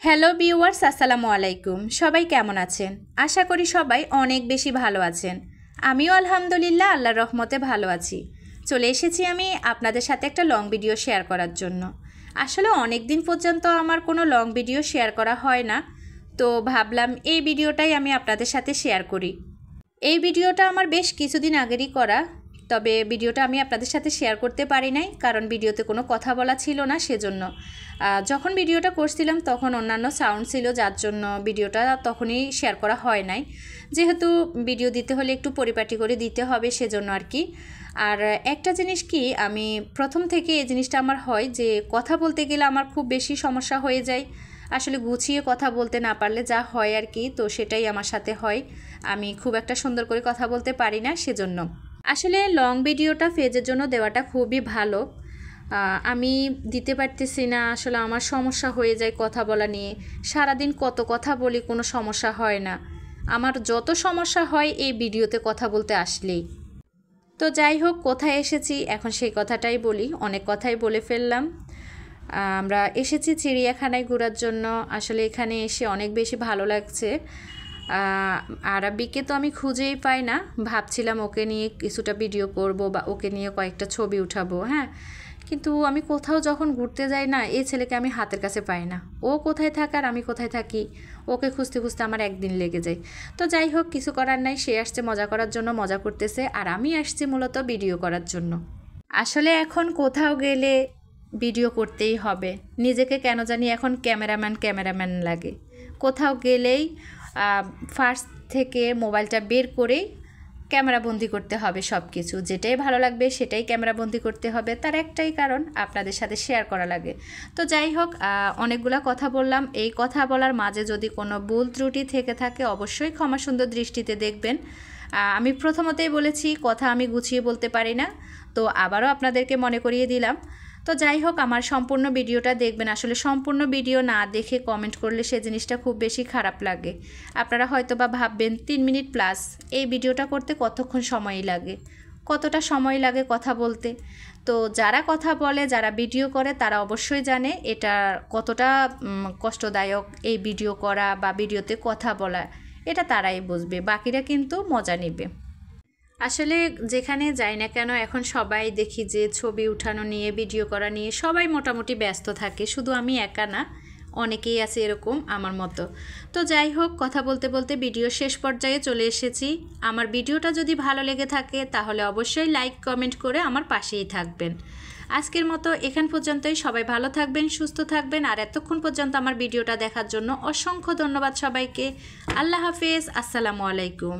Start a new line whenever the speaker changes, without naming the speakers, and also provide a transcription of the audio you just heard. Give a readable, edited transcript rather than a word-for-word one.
Hello viewers, আসসালামু আলাইকুম। সবাই কেমন আছেন? আশা করি সবাই অনেক বেশি ভালো আছেন। আমিও আলহামদুলিল্লাহ আল্লাহর রহমতে ভালো আছি। চলে এসেছি আমি আপনাদের সাথে একটা লং ভিডিও শেয়ার করার জন্য। আসলে অনেক দিন পর্যন্ত আমার কোনো লং ভিডিও শেয়ার করা হয় না, তো ভাবলাম এই ভিডিওটাই আমি আপনাদের সাথে শেয়ার করি। এই ভিডিওটা আমার বেশ কিছুদিন আগেরই করা, তবে ভিডিওটা আমি আপনাদের সাথে শেয়ার করতে পারি নাই, কারণ ভিডিওতে কোনো কথা বলা ছিল না। সেজন্য যখন ভিডিওটা করছিলাম তখন অন্যান্য সাউন্ড ছিল, যার জন্য ভিডিওটা তখনই শেয়ার করা হয় নাই। যেহেতু ভিডিও দিতে হলে একটু পরিপাটি করে দিতে হবে, সেজন্য আর কি। আর একটা জিনিস কি, আমি প্রথম থেকে এই জিনিসটা আমার হয় যে কথা বলতে গেলে আমার খুব বেশি সমস্যা হয়ে যায়। আসলে গুছিয়ে কথা বলতে না পারলে যা হয় আর কি, তো সেটাই আমার সাথে হয়। আমি খুব একটা সুন্দর করে কথা বলতে পারি না, সেজন্য আসলে লং ভিডিওটা পেজের জন্য দেওয়াটা খুবই ভালো। আমি দিতে পারতেছি না, আসলে আমার সমস্যা হয়ে যায় কথা বলা নিয়ে। সারাদিন কত কথা বলি, কোনো সমস্যা হয় না। আমার যত সমস্যা হয় এই ভিডিওতে কথা বলতে আসলেই। তো যাই হোক, কোথায় এসেছি এখন সেই কথাটাই বলি। অনেক কথাই বলে ফেললাম। আমরা এসেছি চিড়িয়াখানায় ঘোরার জন্য। আসলে এখানে এসে অনেক বেশি ভালো লাগছে। আরাবিকে তো আমি খুঁজেই পাই না। ভাবছিলাম ওকে নিয়ে কিছুটা ভিডিও করব বা ওকে নিয়ে কয়েকটা ছবি উঠাবো, হ্যাঁ। কিন্তু আমি কোথাও যখন ঘুরতে যাই না, এই ছেলেকে আমি হাতের কাছে পাই না। ও কোথায় থাকে আর আমি কোথায় থাকি, ওকে খুঁজতে খুঁজতে আমার একদিন লেগে যায়। তো যাই হোক, কিছু করার নাই। সে আসছে মজা করার জন্য, মজা করতেছে, আর আমি আসছি মূলত ভিডিও করার জন্য। আসলে এখন কোথাও গেলে ভিডিও করতেই হবে। নিজেকে কেন জানি এখন ক্যামেরাম্যান লাগে। কোথাও গেলেই ফার্স্ট থেকে মোবাইলটা বের করেই ক্যামেরাবন্দি করতে হবে। সব কিছু যেটাই ভালো লাগবে সেটাই ক্যামেরাবন্দি করতে হবে। তার একটাই কারণ, আপনাদের সাথে শেয়ার করা লাগে। তো যাই হোক, অনেকগুলা কথা বললাম। এই কথা বলার মাঝে যদি কোনো ভুল ত্রুটি থেকে থাকে অবশ্যই ক্ষমা সুন্দর দৃষ্টিতে দেখবেন। আমি প্রথমতেই বলেছি কথা আমি গুছিয়ে বলতে পারি না, তো আবারও আপনাদেরকে মনে করিয়ে দিলাম। তো যাই হোক, আমার সম্পূর্ণ ভিডিওটা দেখবেন। আসলে সম্পূর্ণ ভিডিও না দেখে কমেন্ট করলে সে জিনিসটা খুব বেশি খারাপ লাগে। আপনারা হয়তো বা ভাববেন 3 মিনিট প্লাস এই ভিডিওটা করতে কতক্ষণ সময় লাগে, কতটা সময় লাগে কথা বলতে। তো যারা কথা বলে, যারা ভিডিও করে, তারা অবশ্যই জানে এটা কতটা কষ্টদায়ক এই ভিডিও করা বা ভিডিওতে কথা বলা। এটা তারাই বুঝবে, বাকিরা কিন্তু মজা নেবে। আসলে যেখানে যাই না কেন এখন সবাই দেখি যে ছবি উঠানো নিয়ে, ভিডিও করা নিয়ে সবাই মোটামুটি ব্যস্ত থাকে। শুধু আমি একা না, অনেকেই আছে এরকম আমার মতো। তো যাই হোক, কথা বলতে বলতে ভিডিও শেষ পর্যায়ে চলে এসেছি। আমার ভিডিওটা যদি ভালো লেগে থাকে তাহলে অবশ্যই লাইক কমেন্ট করে আমার পাশেই থাকবেন। আজকের মতো এখান পর্যন্তই। সবাই ভালো থাকবেন, সুস্থ থাকবেন। আর এতক্ষণ পর্যন্ত আমার ভিডিওটা দেখার জন্য অসংখ্য ধন্যবাদ সবাইকে। আল্লাহ হাফেজ, আসসালামু আলাইকুম।